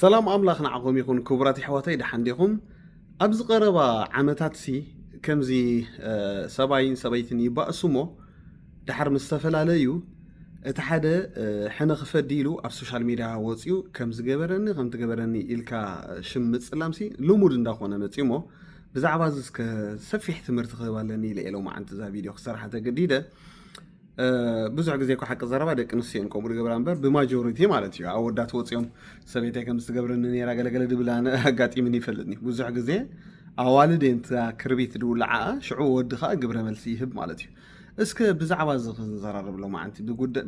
سلام أملاخ نعقوم يكون كبرات حواتي دحنديكم أبز قربا عمتات سي كمزي سبعين سبعين يبقى سمو دحر مستفل عليو اتحادة حنا خفديلو أب سوشال ميديا واتسيو كمز جبرني كم تجبرني إلكا شمت سلامسي لومود نداخونا متيمو بزعبا زسك سفي احتمر تخوالني لإلو مع انت ذا فيديو صراحة جديدة ብዙሕ ግዜ እኮ ሓቂ ዘረባ ደቂ ኣንስትዮ እየን ከምኡ ዝገብራ እምበር ብማጆሪቲ ማለት እዩ ኣወዳት ወፂኦም ሰበይታይ ከም ዝትገብረኒ ነራ ገለገለ ድብል ኣነ ኣጋጢምኒ ይፈልጥኒ ብዙሕ ግዜ ኣዋልድ እየን ክርቢት ድውላዓ ሽዑ ወዲ ከዓ ግብረ መልሲ ይህብ ማለት እዩ እስከ ብዛዕባ እዚ ክንዘራርብ ሎማዓንቲ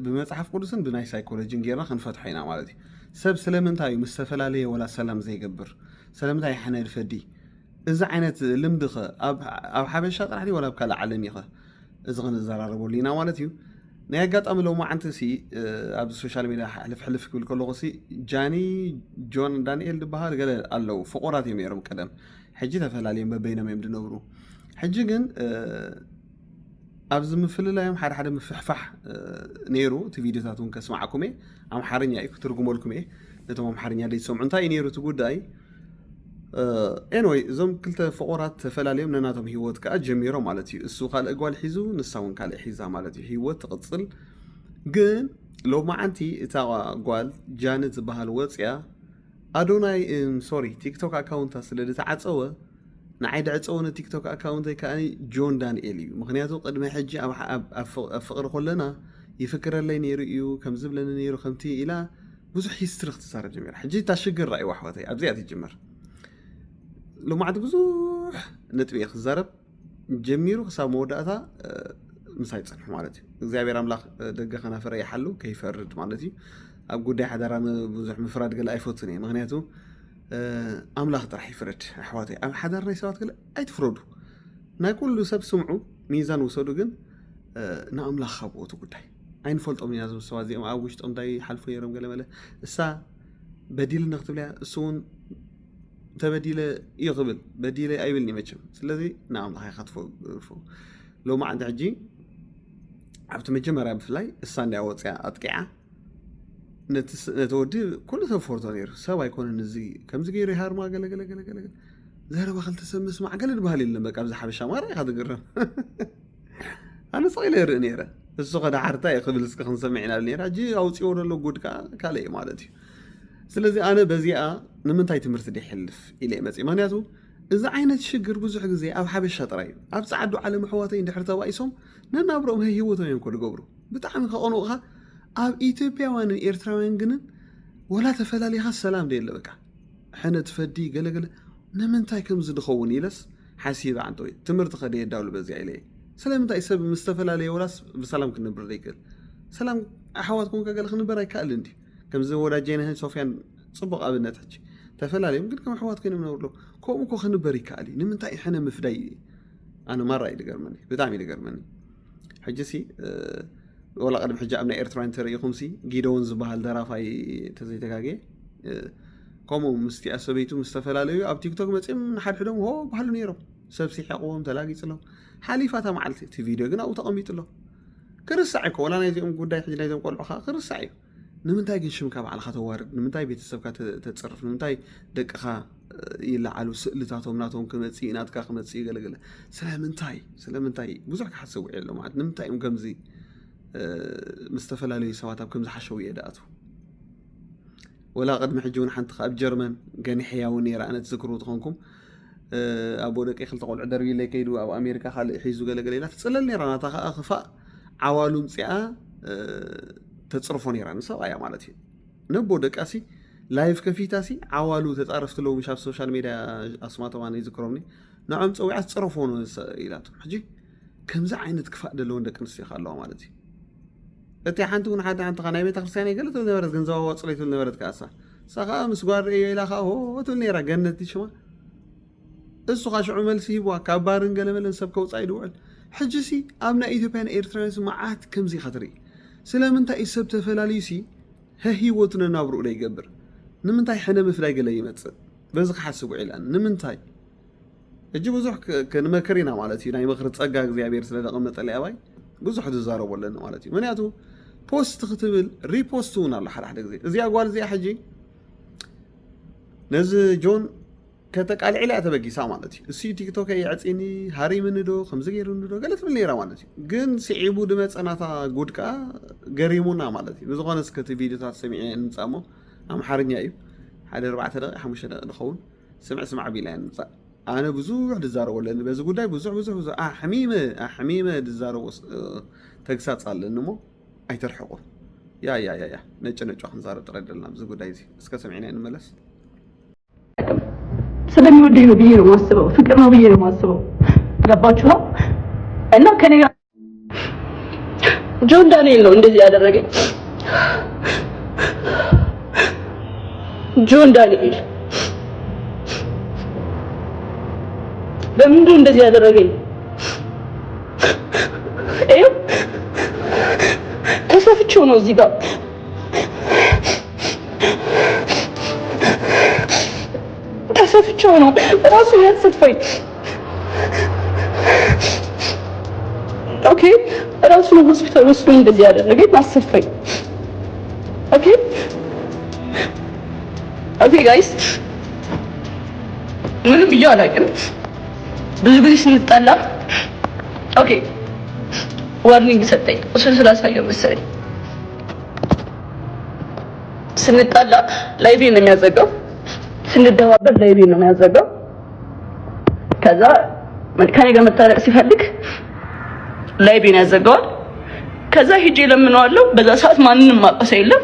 ብመፅሓፍ ቅዱስን ብናይ ሳይኮሎጂን ጌርና ክንፈትሖ ኢና ማለት እዩ ሰብ ስለምንታይ እዩ ምስ ዝተፈላለየ ወላ ሰላም ዘይገብር ስለምንታይ ሓነ ድፈዲ እዚ ዓይነት ልምዲ ኸ ኣብ ሓበሻ ጥራሕ ወላ ኣብ ካልእ ዓለም ይኸ እዚ ክንዘራረበሉ ኢና ማለት እዩ ናይ ኣጋጣሚ ሎማዓንቲ ሲ ኣብ ሶሻል ሚድያ ሕልፍ ክብል ከለኹ ሲ ጃኒ ጆን ዳንኤል ዝበሃል ገለ ኣለው ፍቁራት እዮም ነይሮም ቀደም ሕጂ ተፈላለዮም በበይኖም እዮም ዝነብሩ ሕጂ ግን ኣብዚ ምፍልላዮም ሓደ ሓደ ምፍሕፋሕ ነይሩ እቲ ቪድዮታት እውን ከስማዓኩም እየ ኣምሓርኛ እዩ ክትርጉመልኩም እየ ነቶም ኣምሓርኛ ዘይትሰምዑ እንታይ እዩ ነይሩ እቲ ጉዳይ ኤንወይ እዞም ክልተ ፍቁራት ተፈላለዮም ነናቶም ሂወት ከዓ ጀሚሮም ማለት እዩ እሱ ካልእ ጓል ሒዙ ንሳ እውን ካልእ ሒዛ ማለት እዩ ሂወት ትቕፅል ግን ሎማዓንቲ እታ ጓል ጃኒ ዝበሃል ወፅያ ኣዶናይ ሶሪ ቲክቶክ ኣካውንታ ስለ ዝተዓፀወ ንዓይ ድዕፀወ ቲክቶክ ኣካውንተይ ከዓ ጆን ዳንኤል እዩ ምክንያቱ ቅድሚ ሕጂ ኣብ ፍቅሪ ከለና ይፍክረለይ ነይሩ እዩ ከም ዝብለኒ ነይሩ ከምቲ ኢላ ብዙሕ ሂስትሪ ክትዛረብ ጀሚራ ሕጂ ታሽግር ራእዩ ኣሕዋተይ ኣብዚኣ ትጅመር لومعد بزوح نتبي خزارب جميرو خسام موداتا مسايد صنح مالتي እግዚአብሔር አምላክ ደገ ከናፈረ ይሐሉ ከይፈርድ ማለት እዩ ኣብ ጉዳይ ሓዳራን ብዙሕ ምፍራድ ገለ አይፎትን እዩ ምክንያቱ አምላክ ጥራሕ ይፍረድ ኣሕዋተይ ኣብ ሓዳራይ ሰባት ገለ ኣይትፍረዱ ናይ ኩሉ ሰብ ስምዑ ሚዛን ወሰዱ ግን ንኣምላክ ካብኦቱ ጉዳይ ኣይንፈልጦም ኢና ዞም ሰባት እዚኦም ኣብ ውሽጦም እንታይ ሓልፉ ነይሮም ገለ መለ እሳ በዲል ንክትብልያ እሱውን تبديله يقبل بديله أي بالني متشم سلذي نعم راح يخطفوا لو ما عند عجي عبت مجمع راب فلاي الصندوق أوتيا أتقع نتودي كل سفر تغير سوا يكون النزي كم زغير هار ما قال زهره بخل تسمس مع قال بهالي لما كاب زحب الشمار هذا قرر أنا صغير نيره السوق ده عرتا يقبل اسك خنسمعنا نيره جي أوتيور له جود كالي مالتي ስለዚህ ኣነ በዚኣ ንምንታይ ትምህርቲ ድሕልፍ ኢለ መጽ ምክንያቱ እዚ ዓይነት ሽግር ብዙሕ ግዜ ኣብ ሓበሻ ጥራይ ኣብ ጻዕዱ ዓለም ኣሕዋተይ እንድሕር ተባኢሶም ነናብሮም ህይወቶም እዮም ክገብሩ ብጣዕሚ ከቐንቑኻ ኣብ ኢትዮጵያውያንን ኤርትራውያን ግን ወላ ተፈላለይኻ ሰላም ደየለ በቃ ሕነ ትፈዲ ገለገለ ንምንታይ ከምዚ ድኸውን ኢለስ ሓሲባ አንተ ትምህርቲ ኸደ የዳውሉ በዚኣ ኢለ ስለምንታይ ሰብ ምስ ተፈላለየ ወላስ ብሰላም ክንብር ዘይክእል ሰላም ኣሕዋትኩም ከገለ ክንበር ኣይከኣል እንዲ كم زي وراجينا هن سوفيان صبغ أبنات حكي تفلالي يمكن كم حوات كنا منور له كومكو خن بريك علي نمنتاي إحنا مفدي أنا مرة إلى جرماني بتعمل جرماني حجسي ولا قدم حجة أبناء إيرتران ترى يخمسي جيدون زبال درافاي تزي تكاجي كومو مستي أسبيتو مستفلالي أب تيك توك مثلا حد حدهم هو بحلو نيرو سبسي حقوهم تلاقي سلو حليفاتها معلتي في فيديو جنا أو تقميت له كرسعك ولا نايزهم قداي حجة نايزهم قول بخا كرسعي ንምንታይ ግን ሽምካ ባዕልካ ተዋርድ ንምንታይ ቤተሰብካ ተጽርፍ ንምንታይ ደቅኻ ይልዓሉ ስእልታቶም ናቶም ክመጽእ ናትካ ክመጽእ ገለገለ ስለምንታይ ብዙሕ ክሓስቡ የለ ማለት ንምንታይ ከምዚ ምስተፈላለዩ ሰባት ኣብ ከምዚ ሓሸው የዳኣቱ ወላ ቅድሚ ሕጂ እውን ሓንቲ ኣብ ጀርመን ገኒሕያው ነይራ ኣነ ትዝክሩ ትኾንኩም ኣብ ደቂ ክልተ ቆልዑ ደርቢ ላይ ከይዱ ኣብ ኣሜሪካ ካልእ ሒዙ ገለገለ ኢላ ትጽለል ነይራ ናታ ከዓ ክፋእ ዓዋሉ ምጽኣ تتصرفون إيران سواء يا مالتي نبود كاسي لايف كفيتاسي عوالو تتعرفت له مش على السوشيال ميديا أسماء طبعا يذكروني نعم تسوي عاد تصرفون إيلاتهم حجي كم زعينة كفاء دلون دك نسي خلوا مالتي أنت حنتون حد عن تقنية بيت خرساني قلت له نورد جنزوا وصلت له نورد كاسة سخا مسقار إيه إلى خا هو تقولني را جنتي شو السوق شو عمل فيه وكبارن قال ملن سبكوا صعيدوا حجسي أمنا إثيوبيان إيرترانس معات كم زي خطري ስለምንታይ ሰብ ተፈላልዩሲ ህይወቱን ናብሩ ላይ ይገብር ንምንታይ ሕነ ምፍላይ ገለ ይመጽእ በዚ ክሓስቡ ኢላን ንምንታይ እጅ ብዙሕ ከንመከሪና ማለት እዩ ናይ ምኽሪ ጸጋ እግዚአብሔር ስለተቀመጠለ ያባይ ብዙሕ ዝዛረበለን ማለት እዩ ምክንያቱ ፖስት ክትብል ሪፖስቱን አለ ሓደ ግዜ እዚያ ጓል እዚያ ሕጂ ነዚ ጆን ከተቃልዒላ ተበጊሳ ማለት እዩ እሱ ቲክቶክ ይዕፅኒ ሃሪምኒ ዶ ከምዚ ገይሩኒ ዶ ገለ ትብል ነይራ ማለት እዩ ግን ስዒቡ ድመፀ ናታ ጉድቃ ገሪሙና ማለት እዩ ብዝኾነ እስከቲ ቪድዮታት ሰሚዐ ንምፃሞ ኣምሓርኛ እዩ 1 4 ደቂቃ 5 ደቂቃ ዝኸውን ስምዕ ቢላ ንምፃእ ኣነ ብዙሕ ድዛረቦ ኣለኒ በዚ ጉዳይ ብዙሕ ኣሕሚመ ድዛረቦ ተግሳፅ ኣለኒ እሞ ኣይተርሕቁን ያ ነጭ ክንዛረብ ጥረ ደለና ብዚ ጉዳይ እዚ እስከ ሰሚዕና እንመለስ ስለሚወደኝ ነው ብዬ ነው የማስበው። ፍቅር ነው ብዬ ነው የማስበው። ገባችሁ? እና ከኔ ጋር ጆን ዳንኤል ነው እንደዚህ ያደረገኝ። ጆን ዳንኤል በምንድን እንደዚህ ያደረገኝ? ይኸው ተሰፍቼው ነው እዚህ ጋር ተሰፍቼው ነው ራሱ ያሰፋኝ። ኦኬ ራሱ ነው ሆስፒታል ወስዶ እንደዚህ ያደረገኝ አሰፋኝ። ኦኬ ጋይስ ምንም ብዬ አላውቅም። ብዙ ጊዜ ስንጣላ ኦኬ ዋርኒንግ ሰጠኝ ቁስል ስላሳየው መሰለኝ። ስንጣላ ላይቬን ነው የሚያዘጋው፣ ስንደባበል ላይቬን ነው የሚያዘጋው። ከዛ ከኔ ጋር መታረቅ ሲፈልግ ላይቬን ያዘጋዋል። ከዛ ሂጄ ለምነዋለሁ። በዛ ሰዓት ማንንም ማቀሰ የለም።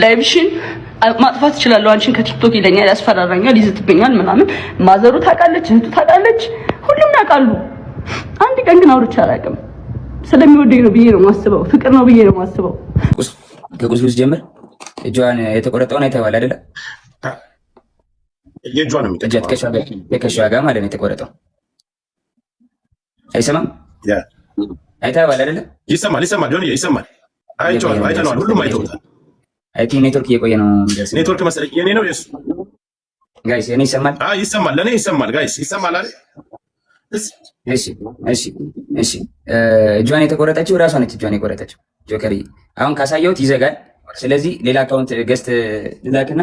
ላይቭሽን ማጥፋት እችላለሁ አንቺን ከቲክቶክ ይለኛል፣ ያስፈራራኛል፣ ይዝትብኛል ምናምን። ማዘሩ ታውቃለች፣ እህቱ ታውቃለች፣ ሁሉም ያውቃሉ። አንድ ቀን ግን አውርቼ አላውቅም። ስለሚወደኝ ነው ብዬ ነው የማስበው። ፍቅር ነው ብዬ ነው የማስበው። ከቁስሉ ጀምር እጇን የተቆረጠውን አይተኸዋል አይደለ? የእጇን ነው የከሻዋ ጋር ማለት ነው የተቆረጠው። አይሰማም? አይተኸዋል አይደለ? ይሰማል ይሰማል። አይተነዋል። ሁሉም አይተውታል። አይቲ ኔትወርክ እየቆየ ነው። ኔትወርክ መሰለኝ የኔ ነው የሱ። ጋይስ የኔ ይሰማል? ይሰማል። ለኔ ይሰማል። ጋይስ ይሰማል አይደል? እሺ እጇን የተቆረጠችው እራሷ ነች። እጇን የቆረጠችው ጆከሪ አሁን ካሳየሁት ይዘጋል። ስለዚህ ሌላ አካውንት ገዝት ልላክና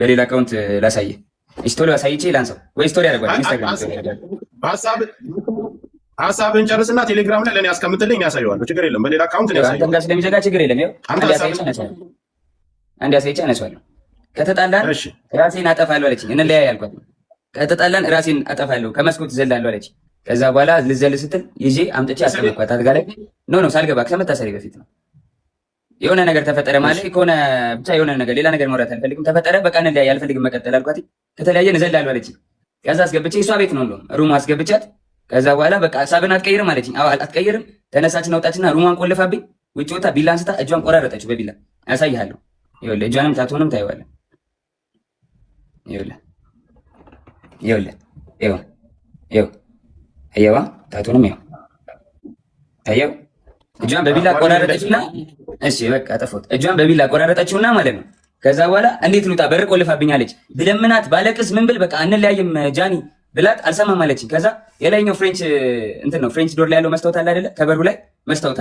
በሌላ አካውንት ላሳየ። ስቶሪ አሳይቼ ላንሰው ወይ ስቶሪ ያደርጋል። ኢንስታግራም ሀሳብን ጨርስና ቴሌግራም ላይ ለኔ አስቀምጥልኝ፣ ያሳየዋለሁ። ችግር የለም። በሌላ አካውንት ነው ያሳየው። አንተ ጋር ስለሚዘጋ ችግር የለም። ይኸው አንድ አሳይቼ አነሳዋለሁ። ከተጣላን ራሴን አጠፋለሁ አለችኝ። እንለያይ አልኳት። ከተጣላን ራሴን አጠፋለሁ ከመስኮት ዘላለሁ አለች። ከዛ በኋላ ልዘል ስትል ይዤ አምጥቼ አስቀመጥኳት አልጋ ላይ። ኖ ሳልገባ ከመታሰሪ በፊት ነው። የሆነ ነገር ተፈጠረ ማለት ከሆነ ብቻ የሆነ ነገር ሌላ ነገር ማውራት አልፈልግም። ተፈጠረ በቃ እንለያይ፣ አልፈልግም መቀጠል አልኳት። ከተለያየን እዘላለሁ አለችኝ። ከዛ አስገብቼ እሷ ቤት ነው እንደውም ሩም አስገብቻት። ከዛ በኋላ በቃ ሀሳብን አትቀይርም አለችኝ። አዎ አትቀይርም። ተነሳችን አውጣችና ሩሟን ቆልፋብኝ ውጭ ወጣ። ቢላ አንስታ እጇን ቆራረጠችው በቢላ። ያሳይሃለሁ። ይኸውልህ እጇንም ታቱንም ታይዋለህ። ይኸው ታቱንም ይኸው እጇን በቢላ ቆራረጠችውና እሺ በቃ ጠፎት እጇን በቢላ ቆራረጠችውና ማለት ነው። ከዛ በኋላ እንዴት ልውጣ በር ቆልፋብኝ አለች። ብለምናት ባለቅስ ምን ብል በቃ እንለያይም ጃኒ ብላት አልሰማም አለችኝ። ከዛ የላይኛው ፍሬንች እንትን ነው ፍሬንች ዶር ላይ ያለው መስታወት አለ አይደለ? ከበሩ ላይ መስታወት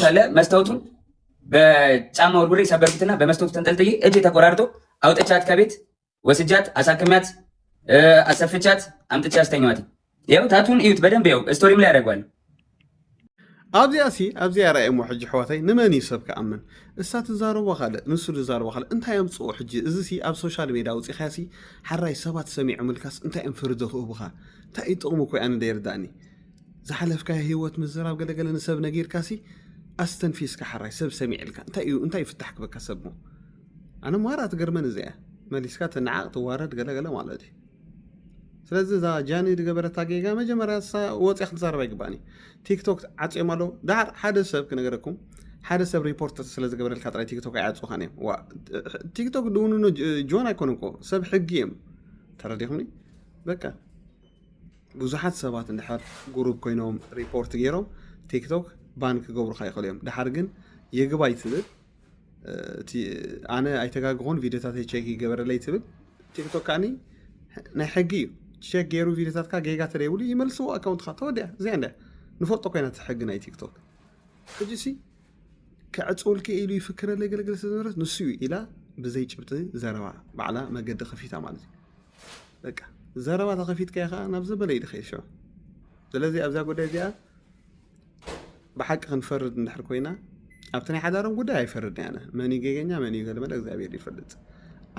አለ። መስታወቱን በጫማ ወርውሬ ሰበርኩትና በመስታወቱ ተንጠልጥዬ እጄ ተቆራርጦ አውጥቻት ከቤት ወስጃት አሳክሚያት አሰፍቻት አምጥቻ አስተኛዋት። ያው ታቱን እዩት በደንብ ያው ስቶሪም ላይ ያደርጓል። ኣብዚያ ራእየሞ ሕጂ ሕዋተይ ንመን እዩ ሰብ ክኣምን እሳ ትዛረቦ ካልእ ንሱ ዝዛረቦ ካልእ እንታይ ኣምፅኦ ሕጂ እዚ ሲ ኣብ ሶሻል ሜድያ ውፅኢኻ ሲ ሓራይ ሰባት ሰሚዑ ምልካስ እንታይ እዮም ፍርዲ ክህቡኻ እንታይ እዩ ጥቕሙ ኮይ ኣነ ደይርዳእኒ ዝሓለፍካ ሂወት ምዝራብ ገለገለ ንሰብ ነጊርካ ሲ ኣስተንፊስካ ሓራይ ሰብ ሰሚዕልካ እንታይ እዩ ፍታሕ ክበካ ሰብ ሞ ኣነ ሟራ ትገርመን እዚኣ መሊስካ ትነዓቕ ትዋረድ ገለገለ ማለት እዩ። ስለዚ እዛ ጃኒ ዝገበረታ ጌጋ መጀመርያ ወፂያ ክትዛረባ ይግባእኒ። ቲክቶክ ዓፅዮም ኣለዉ ዳሓር ሓደ ሰብ ክነገረኩም ሓደ ሰብ ሪፖርት ስለ ዝገበረልካ ጥራይ ቲክቶክ ኣይዓፅኻን እዮም። ቲክቶክ ድውንኖ ጆን ኣይኮነን እኮ ሰብ ሕጊ እዮም። ተረዲኹምኒ በቃ ብዙሓት ሰባት እንድሕር ጉሩብ ኮይኖም ሪፖርት ገይሮም ቲክቶክ ባን ክገብሩካ ይኽእሉ እዮም። ድሓር ግን የግባይ ትብል ኣነ ኣይተጋግኾን ቪድዮታት ቼክ ይገበረለይ ትብል ቲክቶክ ካኒ ናይ ሕጊ እዩ። ቼክ ገይሩ ቪድዮታትካ ጌጋ ተደይብሉ ይመልስዎ ኣካውንትካ ተወዲያ እዚያ እንዳ ንፈልጦ ኮይና ትሕጊ ናይ ቲክቶክ ሕጂ ሲ ክዕፅውልኪ ኢሉ ይፍክረለ ገለገለ ስለዝነበረት ንሱ እዩ ኢላ بزي ጭብጥ زربا بعلا ما قد خفيتها مالتي بقى زربا تخفيت كيخا نبز بلا يدخل شو ስለዚህ ኣብዛ ጉዳይ እዚኣ ብሓቂ ክንፈርድ እንድሕር ኮይና ኣብቲ ናይ ሓዳሮም ጉዳይ ኣይፈርድን ኣነ መን ይገገኛ መን ይገልመለ እግዚኣብሔር ይፈልጥ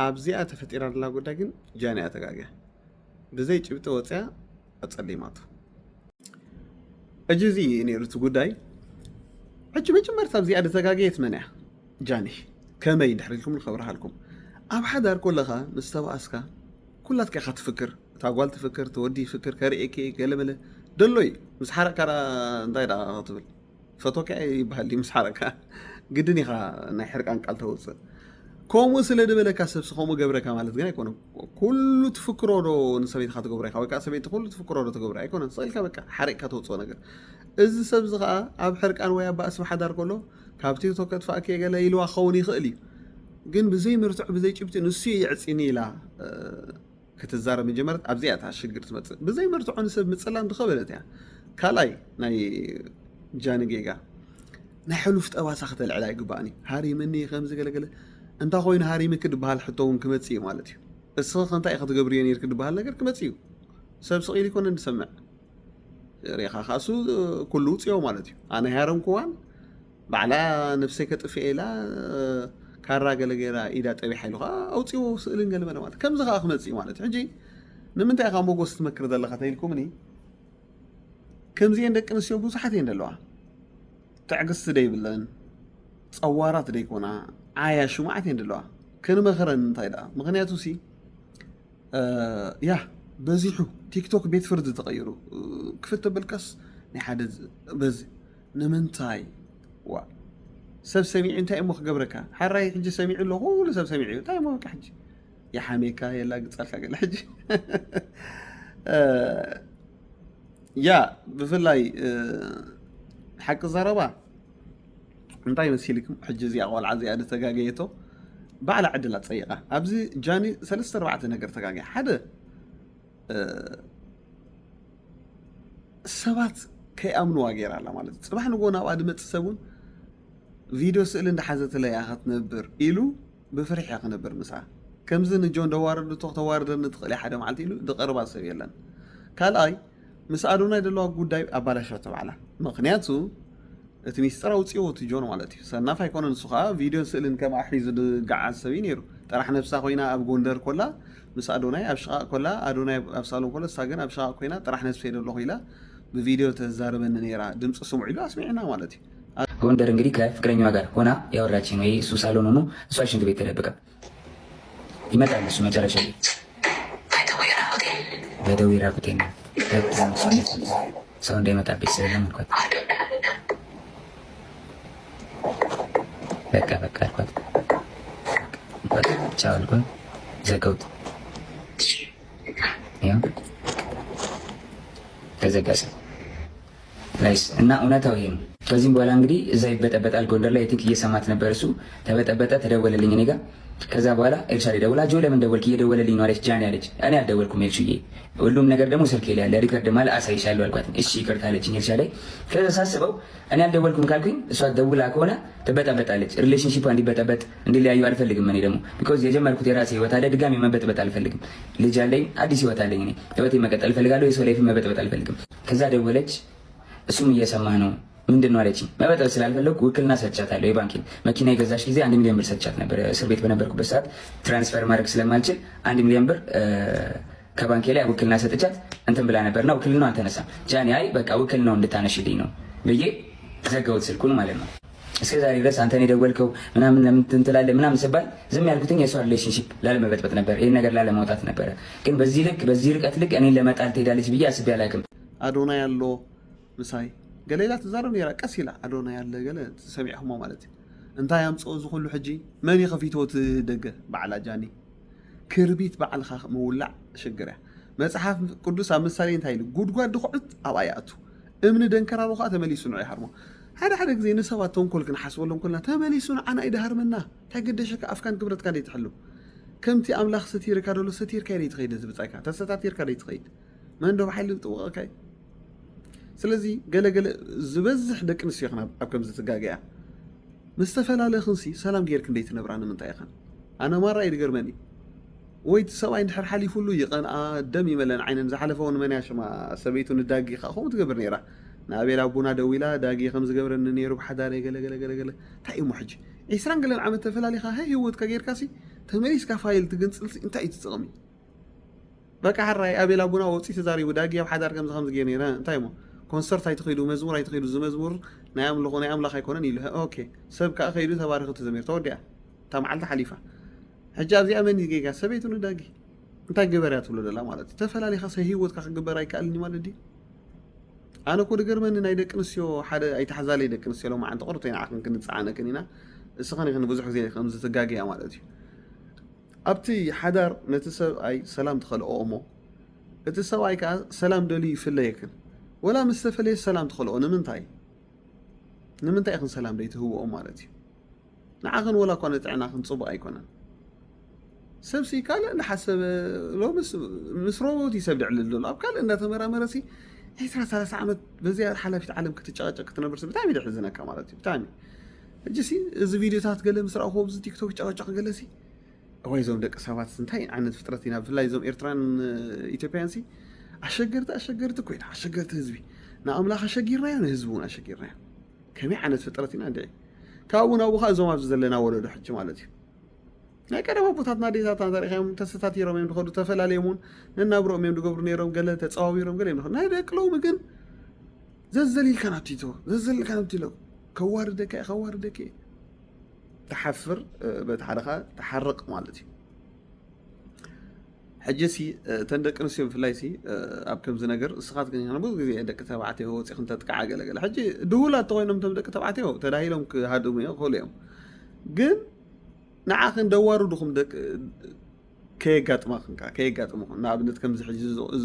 ኣብዚኣ ተፈጢራ ዘላ ጉዳይ ግን ጃኒ እያ ተጋግያ ብዘይ ጭብጢ ወፅያ ኣፀሊማቱ ሕጂ እዚ ነይሩ እቲ ጉዳይ ሕጂ መጀመርታ ኣብዚኣ ተጋግየት መን እያ ጃኒ ከመይ እንድሕር ኢልኩም ንኸብርሃልኩም ኣብ ሓዳር ኮለኻ ምስ ተባኣስካ ኩላትካ ኢኻ ትፍክር እታ ጓል ትፍክር ትወዲ ይፍክር ከርእየኪ ገለመለ دلوي مسحرك على ضايدا غطبل فتوك يبهلي مسحرك قدني خا نحرق عنك على توصل كوم وصل دبل كاسب سخوم جبرك مالت جاي يكون كل تفكروا نسوي خاطر جبرك أو كاسب كل تفكروا تجبرك يكون صيل كبك حركة توصل نجر إذا سبز غا أب حرك أنا ويا بأس محدار كله كابتي توكت فاكي قال يلوا خوني خالي جن بزي مرتع بزي جبت نسي يعسيني لا كتزارب من جمرت أبزيات هالشجرة مثل بزي مرتع نسب مثلا دخبلت يعني كلاي ناي جاني جيجا نحلو في أواسخة العلاج باني هاري مني خمسة قال أنت خوين هاري مكد بهالحطون كمتسي مالتي الصخ أنت أخذ جبريان يركض بهالنجر كمتسيو سبب صغير يكون نسمع ريخا خاصو كله تيو مالتي أنا هارم كوان بعلا نفسي كتفعيلا كارا قال جيرا إذا تبي حلوها أو تيو سئلين قال ما مالت كم زخا أخمد سي مالت حجي نمنت أخا موجو ستمكر ذا اللي لكمني كم زين دك نسيو بوس حتين دلوا تعقص دي بالله صوارات ديكونا عايا شو ما عتين دلوا كانوا مخرن طيدا مغنياتو سي يا بزيحو تيك توك بيت فرد تغيروا كفت بالكس نحدد بز نمنتاي وا سب سميع انت امك قبرك حراي حجي سميع له هو سب سميع تاي امك حجي يا حميكا يلا قصالك قال حجي يا بفلاي حق زربا انتي مسيلكم حجي زي اول عزي اد تغاغيتو بعد عدله تصيقه ابزي جاني 3 4 ነገር ተጋገ ሓደ ሰባት ከይኣምኑ ዋጌራላ ማለት ጽባሕ ንጎና ኣድመጽ ሰቡን ቪዲዮ ስእል እንደሓዘት ላይ ኣኸት ነበር ኢሉ ብፍርሕ ያኸ ነበር ምሳ ከምዚ ንጆን ደዋርድ ተዋርድ ንትኽእል ሓደ ማለት ኢሉ ደቀርባ ሰብ የለን ካልኣይ ምስ ኣዶናይ ደለዋ ጉዳይ ኣባላሽው ተባዕላ ምክንያቱ እቲ ሚስጥር ኣውፅኦ እቲ ጆን ማለት እዩ ሰናፍ ኣይኮነን እሱ ከዓ ቪድዮ ስእልን ከም ኣሕሪዙ ዝገዓዝ ሰብ ነይሩ ጥራሕ ነፍሳ ኮይና ኣብ ጎንደር ኮላ ምስ ኣዶናይ ኣብ ሽቓ ኮላ ኣዶናይ ኣብ ሳሎን ኮላ ሳገን ኣብ ሽቓ ኮይና ጥራሕ ነፍሳ የደሎ ኮይላ በቪዲዮ ተዛረበን ነራ ድምጽ ስሙዕ ኢሉ አስሚዕና ማለት እዩ ጎንደር እንግዲህ ከፍቅረኛዋ ጋር ሆና ያወራችን ወይ እሱ ሳሎን ሆኖ እሷ ሽንት ቤት ተደብቃ ይመጣል እሱ መጨረሻ ላይ በደዌራ ሆቴል ሰው እንዳይመጣብኝ ስለምንኳት በቃ አልኳት ቻው አልኳት ዘጋሁት ያው ተዘጋሰ ናይስ እና እውነታው ይሄ ነው ከዚህም በኋላ እንግዲህ እዛ ይበጠበጣል ጎንደር ላይ ቲንክ እየሰማት ነበር እሱ ተበጠበጠ ተደወለልኝ እኔ ጋር ከዛ በኋላ ኤልሻሌ ደውላ ጆ ለምን ደወልክ እየደወለልኝ ነው አለች ጃኒ አለች እኔ አልደወልኩም ኤልሽዬ ሁሉም ነገር ደግሞ ስልኬ ላይ ያለ ሪከርድ ማለት አሳይሻለሁ አልኳት እሺ ይቅርታ አለችኝ ኤልሻሌ ከዛ ሳስበው እኔ አልደወልኩም ካልኩኝ እሷ ደውላ ከሆነ ትበጠበጣለች ሪሌሽንሺፕ እንዲበጠበጥ እንዲለያዩ አልፈልግም እኔ ደግሞ ቢኮዝ የጀመርኩት የራሴ ህይወት አለ ድጋሚ መበጥበጥ አልፈልግም ልጅ አለኝ አዲስ ህይወት አለኝ እኔ ህይወቴ መቀጠል እፈልጋለሁ የሰው ላይፍ መበጥበጥ አልፈልግም ከዛ ደወለች እሱም እየሰማ ነው ምንድነው አለችኝ መበጠል ስላልፈለኩ ውክልና ሰጥቻታለሁ የባንኪን መኪና የገዛሽ ጊዜ 1 ሚሊዮን ብር ሰጥቻት ነበር እስር ቤት በነበርኩበት ሰዓት ትራንስፈር ማድረግ ስለማልችል 1 ሚሊዮን ብር ከባንኬ ላይ ውክልና ሰጥቻት እንትን ብላ ነበርና ውክልናው አልተነሳም ጃኒ አይ በቃ ውክልናው እንድታነሽልኝ ነው ብዬ ዘጋሁት ስልኩን ማለት ነው እስከ ዛሬ ድረስ አንተ ነው የደወልከው ምናምን ለምን ትንትላለህ ምናምን ሲባል ዝም ያልኩትኝ የሷ ሪሌሽንሺፕ ላለመበጥበጥ ነበር ይሄን ነገር ላለማውጣት ነበር ግን በዚህ ርቀት ልክ እኔን ለመጣል ትሄዳለች ብዬ አስቤ አላውቅም አዶናይ ያለው ምሳይ ገሌላ ተዛረብ ነራ ቀስ ኢላ አዶናይ ያለ ገለ ሰሚዕሁሞ ማለት እንታይ ያምጽኦ ዝኹሉ ሕጂ መን ይኸፊትዎት ደገ በዓላ ጃኒ ክርቢት በዓልኻ መውላዕ ሽግርያ መጽሓፍ ቅዱስ ኣብ ምሳሌ እንታይ ኢሉ ጉድጓድ ድኹዕት ኣብ ኣያቱ እምኒ ደንከራሩ ከዓ ተመሊሱ ነው ይሃርሞ ሓደ ግዜ ንሰባት ተንኮል ክንሓስበሎም ኮልና ተመሊሱ ንዓና ኢዳሃርመና ታገደሸካ ኣፍካን ክብረትካ ደይትሕሉ ከምቲ ኣምላኽ ሰቲርካ ደሎ ሰቲርካ ደይትኸይድ ዝብጻይካ ተሰታቲርካ ደይትኸይድ መን ዶ ባሓይሉ ጥወቕካ ስለዚህ ገለገለ ዝበዝሕ ደቂ ኣንስትዮ ይኽና ኣብ ከምዚ ትጋግያ ምስ ተፈላለኽንሲ ሰላም ጌርክ እንዴት ነብራ ንምንታይ ኢኸን أنا مرة يدقرمني ويت سواء إن حالي فلو يقن دمي ملان عين زحلفون من ياش ما سبيتون الداقي خاهم تقبرني راه نابي لابونا دويلا داقي خمس قبر إن نيرو بحداري قل تاي محج إسران قال العام تفلالي خا هي هو تكغير كاسي تمريس كفايل تقنص انت اي تسقمي بقى حراي ابي لابونا وصي تزاري وداقي بحدار خمس جيني راه تايمو كونسرت هيتخيلوا مزمور هيتخيلوا زمزمور نعم لغوني املاخ يكونن يله اوكي سبك اخيدو تبارك تزمير تودع تمعلت حليفه حجاب زي امني جيجا سبيتو نداقي انت جبرات ولا لا مالت تفلالي خاص هيوت كخجبر يكالني مالدي انا كود غرمن ناي دق نسيو حدا اي تحزالي دق نسيو لو ما عند قرتين عقن كنصعانه كنينا اسخني خن بزح زي خمس تغاغيا مالتي ابتي حدر نتسب اي سلام تخلقو امو اتسب اي كا سلام دولي فليكن ولا مستفلي سلام تخلقو نمنتاي خن سلام ديته هو مالتي نعخن ولا كونت عنا خن صبا ايكونن سبسي قال نحسب لو مسروتي سبدع للدول اب قال ان تمرمرسي هي 3 عامات بزياده حلفت عالم كتጨቀጨቅ تنبرس بتاعي يدحزنك مالتي بتاعي اجسي እዚ ቪዲዮታት ገለ ምስራው ሆብዝ ቲክቶክ ጨቀጨቅ ገለሲ ወይ ዞም ደቅ ሰባት እንታይ ዓይነት ፍጥረቲና ብፍላይ ዞም ኤርትራን ኢትዮጵያንሲ አሸገርት ኮይና አሸገርት ህዝቢ ንኣምላኽ አሸጊርና ያን ህዝቡን አሸጊርና ከመይ ዓይነት ፍጥረቲና እንዴ ካቡና ወኻ ዞም ኣብዚ ዘለና ወለዶ ሕጂ ማለት እዩ ናይ ቀደም ቦታትና ዴታታን ታሪኻም ተሰታት ይሮም እዮም ድኸዱ ተፈላለዩን ነናብሮም እዮም ድገብሩ ነይሮም ገለ ተጻዋቢሮም ገለ እዮም ናይ ደቅሎም ግን ዘዘሊልካ ናብቲቶ ዘዘሊልካ ናብቲሎ كواردك تحفر بتحرقها تحرق مالتي حجسي تندق نسيم في لايسي ابكم زنجر سخات كن انا بوز غزي دك تبعتي هو تخنت تقعقل حجي دولا توينم تمدك تبعتي هو تدايلهم كهادوم يقولهم جن نعاخن دوارو دخم دك كي قاطمخن نابنت كم زحج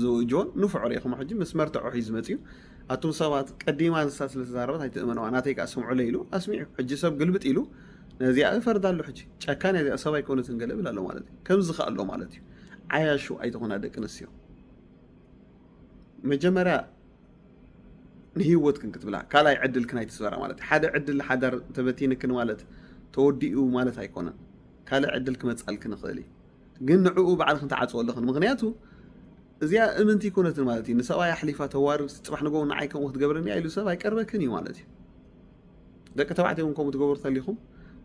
زو جون نفعوا ريخم حجي مسمر تاعو حيزمتيو أتوم سوات قديما نساس للزاربات هاي تأمنوا أنا تيجي أسمع ليلو أسمع حجي سب قلبت إلو نزيع فرد على حجي كان هذا سبا يكون تنقلب لا مالتي كم زخاء له مالتي عايشوا أي تكون هذا كنسيو مجمرة نهيوت كن كتبلا كلا يعدل كناي تسوارا مالتي حدا عدل حدا تبتين كن مالت توديو مالت هيكونا كلا عدل كم تسأل كن خالي قنعوا بعد خن تعاد ولا خن مغنياته زي امنتي كونت مالتي نسوا يا حليفه توار صبح نقول نعيكم وقت قبرني ايلو سبا يقربكني مالتي دك تبعتهم كم تقبر تليكم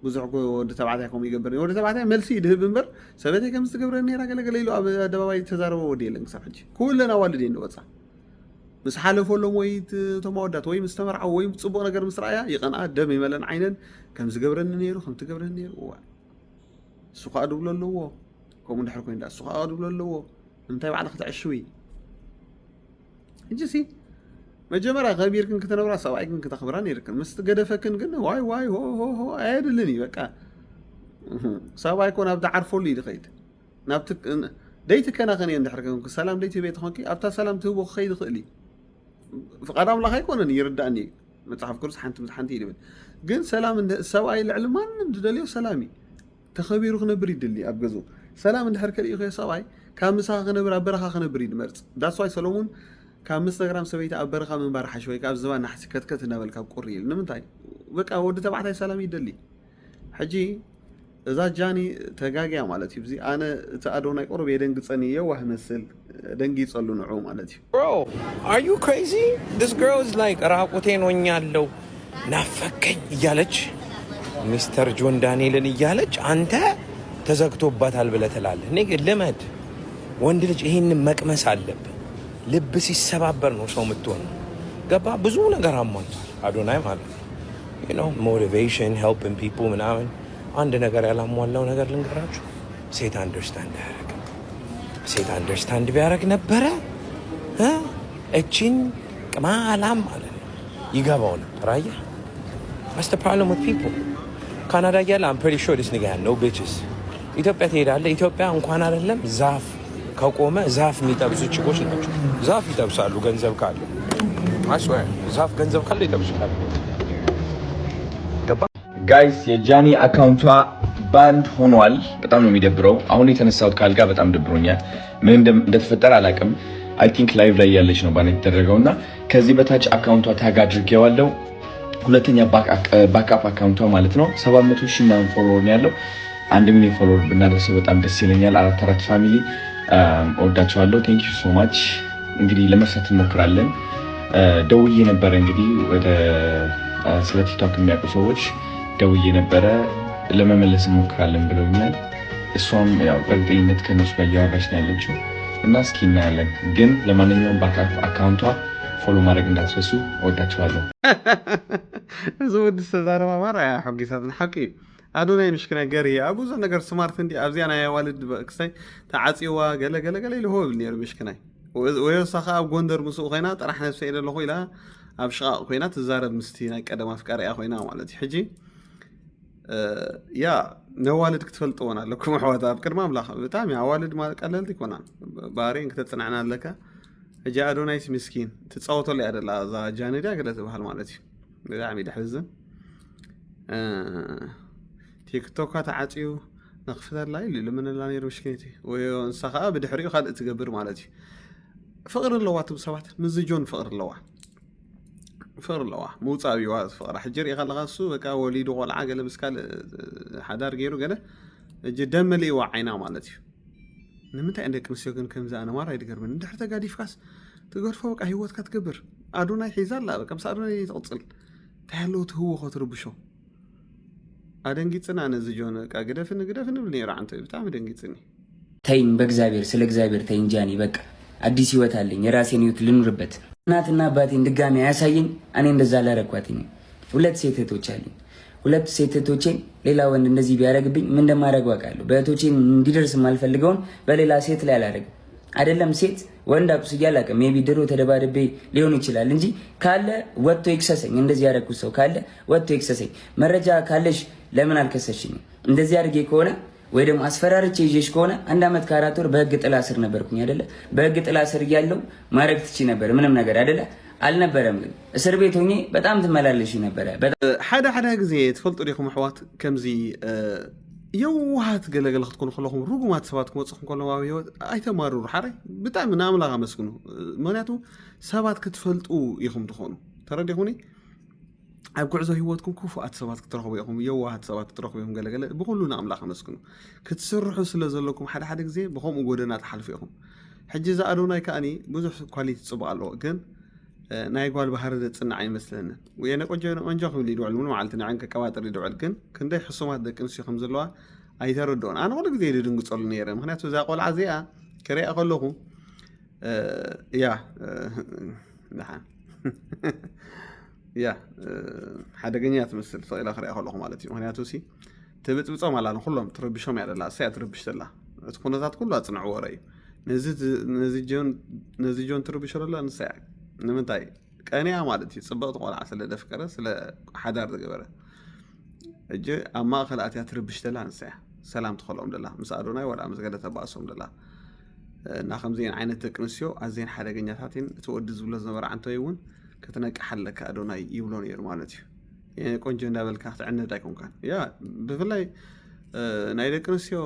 بزعكو ود تبعتكم يقبرني ود تبعتها ملسي دهب منبر سبتي كم تقبرني را قليلو دباباي تزاربو ودي لك صحجي كلنا والدين وصح مس حالفو لهم ويت تمودات وي مستمرع وي صبو ነገር مسرايا يقنا دم يملن عينن كم تقبرني نيرو كم تقبرني نيرو سوق ادوللو كم ندحركو اندا سوق ادوللو انت بعد خدع شوي انجسي مجمرة غبير كن كتنورا سواء كن كتخبراني يركن مستقدفكن كن واي هو عادلني بقى سواء يكون ابدا عارفو لي دخيت نابتك ديتك انا غني ندحركن سلام ديتي بيت خونكي ابتا سلام تبو خيد خلي فقدام الله يكون يرداني مصحف كرس حنتي يلبن ግን ሰላም ሰብአይ ልዕሊ ማንም ዝደልዮ ሰላሚ ተኸቢሩ ክነብር ይድሊ ኣብ ገዙ ሰላም እንድሕር ከልኢኹ ሰብኣይ ካብ ምሳኻ ክነብር ኣብ በረኻ ክነብር ይድመርፅ ዳስ ዋይ ሰሎሞን ካብ ኢንስታግራም ሰበይቲ ኣብ በረኻ ምንባር ሓሽ ወይ ካብ ዝባን ናሕሲ ከትከት እናበልካ ቁሪ ኢሉ ንምንታይ በቃ ወዲ ተባዕታይ ሰላም ይደሊ ሕጂ እዛ ጃኒ ተጋግያ ማለት እዩ እዚ ኣነ እቲ ኣዶናይ ቆርብ የደንግፀኒ የዋህ መስል ደንጊፀሉ ንዑ ማለት እዩ Bro, are you crazy? This girl is like ራቁቴን ሆኛለሁ ናፈቀኝ እያለች ሚስተር ጆን ዳንኤልን እያለች አንተ ተዘግቶባታል ብለህ ትላለህ። እኔ ግን ልመድ ወንድ ልጅ ይሄንን መቅመስ አለብህ። ልብ ሲሰባበር ነው ሰው የምትሆነው። ገባ? ብዙ ነገር አሟልቷል አዶናይ ማለት ነው። you know motivation helping people ምናምን አንድ ነገር ያላሟላው ነገር ልንገራችሁ። ሴት አንደርስታንድ ያደረገ ሴት አንደርስታንድ ቢያደርግ ነበረ እቺን ቅማላም ማለት ነው ይገባው ነበር። አየህ that's the problem with people ካናዳ ያለ I'm pretty sure this nigga had no bitches ኢትዮጵያ ትሄዳለህ ኢትዮጵያ እንኳን አይደለም ዛፍ ከቆመ ዛፍ የሚጠብሱ ችኮች ናቸው ዛፍ ይጠብሳሉ ገንዘብ ካለ I swear ዛፍ ገንዘብ ካለ ይጠብሳሉ ጋይስ የጃኒ አካውንቷ ባንድ ሆኗል በጣም ነው የሚደብረው አሁን የተነሳሁት ካልጋ በጣም ደብሮኛል ምን እንደተፈጠረ አላውቅም I think live ላይ ያለች ነው ባን የተደረገውና ከዚህ በታች አካውንቷ ታግ አድርጌዋለሁ ሁለተኛ ባክአፕ አካውንቷ ማለት ነው 700,000 ምናምን ፎሎወር ነው ያለው 1 ሚሊዮን ፎሎወር ብናደርሰው በጣም ደስ ይለኛል። 44 ፋሚሊ እወዳቸዋለሁ። ቴንክ ዩ ሶ ማች። እንግዲህ ለመርሳት እንሞክራለን። ደውዬ ነበረ እንግዲህ ወደ ስለ ቲክቶክ የሚያውቁ ሰዎች ደውዬ ነበረ ለመመለስ እንሞክራለን ብለውኛል። እሷም ያው በእርግጠኝነት ከነሱ ጋር እያወራች ነው ያለችው እና እስኪ እናያለን። ግን ለማንኛውም አካውንቷ ፎሎ ማድረግ እንዳትረሱ። እወዳቸዋለሁ። እዚ ወዲ ዝተዛረባ ማርያ ሕጊሳትን ሓቂ ኣዶናይ ምሽክና ገር ኣብ ብዙሕ ነገር ስማርት እንዲ ኣብዚኣ ናይ ኣዋልድ ክሳይ ተዓፂዋ ገለገለገለ ኢልሆ ብል ነሩ ምሽክናይ ወይ ወሳኻ ኣብ ጎንደር ምስኡ ኮይና ጥራሕ ነብሰ ኢለ ኣለኹ ኢላ ኣብ ሽቓቕ ኮይና ትዛረብ ምስቲ ናይ ቀደም ኣፍቃሪኣ ኮይና ማለት እዩ። ሕጂ ያ ነዋልድ ክትፈልጥዎን ኣለኩም ኣሕዋት ኣብ ቅድሚ ኣምላኽ ብጣዕሚ ኣዋልድ ቀለልቲ ይኮናን ባህሪን ክተፅንዕና ኣለካ። ሕጂ ኣዶናይስ ምስኪን ትፃወተሉ እያ ደላ እዛ ጃነድያ ገለ ትበሃል ማለት እዩ። ብጣዕሚ ድሕዝን ቲክቶካ ተዓፅዩ ነኽፍተላ ኢሉ ልምንላ ነይሩ ምሽክነቲ ወይ እንሳ ከዓ ብድሕሪኡ ካልእ ትገብር ማለት እዩ። ፍቅሪ ኣለዋ ትብ ሰባት ምስ ጆን ፍቅሪ ኣለዋ ምውፃእ ብዋ ፍቅራ ሕጂ ሪኢ ከለካ እሱ በቃ ወሊዱ ቆልዓ ገለ ምስ ካልእ ሓዳር ገይሩ ገለ እጂ ደም መሊእዋ ዓይና ማለት እዩ። ንምንታይ ደቂ ኣንስትዮ ግን ከምዚ ኣነ ማራ ይድገርምን እንድሕር ተጋዲፍካስ ትገርፎ በቃ ሂወትካ ትገብር። ኣዶናይ ሒዛ ኣላ በቃ ምስ ኣዶናይ ትቕፅል እንታይ ኣለዎ ትህዎ ትርብሾ አደንጊጽና ነዚ ጆን በቃ ግደፍን ብል ነይሩ አንተ በጣም ደንጊጽኒ ተይኝ በእግዚአብሔር ስለ እግዚአብሔር ተይኝ ጃኒ በቃ አዲስ ህይወት አለኝ የራሴን ህይወት ልኑርበት። እናትና አባቴን ድጋሚ አያሳየኝ እኔ እንደዛ ላረኳትኝ። ሁለት ሴት እህቶች አሉኝ። ሁለት ሴት እህቶቼን ሌላ ወንድ እንደዚህ ቢያረግብኝ ምን እንደማረግ አውቃለሁ። በእህቶቼን እንዲደርስ ማልፈልገውን በሌላ ሴት ላይ አላረግ አይደለም ሴት ወንድ አቁስ ይያላቀ ሜቢ ድሮ ተደባደቤ ሊሆን ይችላል እንጂ ካለ ወጥቶ ይክሰሰኝ። እንደዚህ ያረኩት ሰው ካለ ወጥቶ ይክሰሰኝ። መረጃ ካለሽ ለምን አልከሰሽኝ? እንደዚህ አድርጌ ከሆነ ወይ ደግሞ አስፈራርቼ ይዤሽ ከሆነ 1 ዓመት ከ4 ወር በህግ ጥላ ስር ነበርኩኝ አይደለ? በህግ ጥላ ስር እያለሁ ማረግ ትቺ ነበር ምንም ነገር አይደለ? አልነበረም ግን እስር ቤት ሆኜ በጣም ትመላለሽ ነበር። ሓደ ግዜ ትፈልጡ ዲኹም ኣሕዋት ከምዚ የዋሃት ገለገለ ክትኮኑ ከለኹም ርጉማት ሰባት ክመፅኹም ከለዉ ኣብ ሂወት ኣይተማርሩ ሓራይ ብጣዕሚ ንኣምላኽ ኣመስግኑ። ምክንያቱ ሰባት ክትፈልጡ ኢኹም ትኾኑ ተረዲኹኒ ኣብ ጉዕዞ ሂወትኩም ክፉኣት ሰባት ክትረኽቡ ኢኹም የዋሃት ሰባት ክትረኽቡ ኢኹም ገለገለ ብኩሉ ንኣምላኽ ኣመስግኑ። ክትስርሑ ስለ ዘለኩም ሓደ ግዜ ብከምኡ ጎደና ተሓልፉ ኢኹም። ሕጂ እዛ ኣዶናይ ከኣኒ ብዙሕ ኳሊቲ ፅቡቅ ኣለዎ ግን ናይ ጓል ባህሪ ዘፅናዕ ኣይመስለንን። ወይ ቆንጆ ክብል ይድውዕል ምን መዓልቲ ንዕን ከቀባጥር ይድውዕል ግን ክንደይ ሕሱማት ደቂ ኣንስትዮ ከም ዘለዋ ኣይተረድኦን። ኣነ ኩሉ ግዜ ድድንግፀሉ ነይረ ምክንያቱ እዛ ቆልዓ እዚኣ ክሪኣ ከለኹ ሓደገኛ ትመስል ሰቂላ ክሪኣ ከለኹ ማለት እዩ። ምክንያቱ ሲ ትብፅብፆም ኣላ ኩሎም ትረብሾም እያ ደላ እሳያ ትርብሽ ዘላ እቲ ኩነታት ኩሉ ኣፅንዕዎ ወረ እዩ። ነዚ ጆን ትርብሾ ደላ ንሳያ ንምንታይ ቀኒያ ማለት እዩ ፅበቕቲ ቆልዓ ስለ ደፍቀረ ስለ ሓዳር ዝገበረ እጂ ኣብ ማእኸል ኣትያ ትርብሽ ደላ ንሳያ ሰላም ትኸልኦም ደላ ምስ ኣዶናይ ወላ ምስ ገለ ተባእሶም ደላ እና ከምዚአን ዓይነት ደቂ ኣንስትዮ ኣዝየን ሓደገኛታት እየን። እቲ ወዲ ዝብሎ ዝነበረ ዓንተይ እውን ክትነቅሓለካ ኣዶናይ ይብሎ ነይሩ ማለት እዩ። ቆንጆ እንዳበልካ ክትዕነድ ኣይኮንካን። ያ ብፍላይ ናይ ደቂ ኣንስትዮ